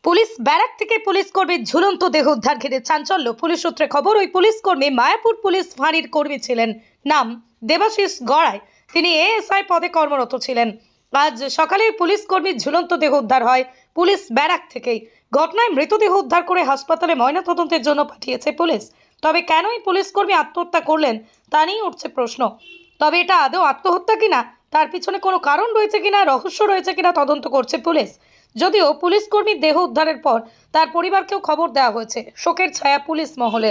Police barrack থেকে police কর্মীর ঝুলন্ত দেহ উদ্ধার ঘিরে চাঞ্চল্য। পুলিশ সূত্রে খবর, ওই পুলিশ কর্মী মায়াপুর পুলিশ ফাঁড়ির কর্মী ছিলেন। নাম দেবাশিস গড়াই। তিনি এএসআই পদে কর্মরত ছিলেন। আজ সকালে পুলিশ কর্মীর ঝুলন্ত দেহ উদ্ধার হয় পুলিশ ব্যারাক থেকেই। ঘটনায় মৃতদেহ উদ্ধার করে হাসপাতালে ময়নাতদন্তের জন্য পাঠিয়েছে পুলিশ। তবে কেন এই পুলিশ কর্মী আত্মহত্যা করলেন তা নিয়ে উঠছে প্রশ্ন। তবে এটা আদৌ আত্মহত্যা কিনা, তার পিছনে কোনো কারণ রয়েছে কিনা, রহস্য রয়েছে কিনা তদন্ত করছে পুলিশ। যদিও পুলিশ কর্মীর দেহ উদ্ধারের পর তার পরিবারকেও খবর দেওয়া হয়েছে। শোকের ছায়া পুলিশ মহলে।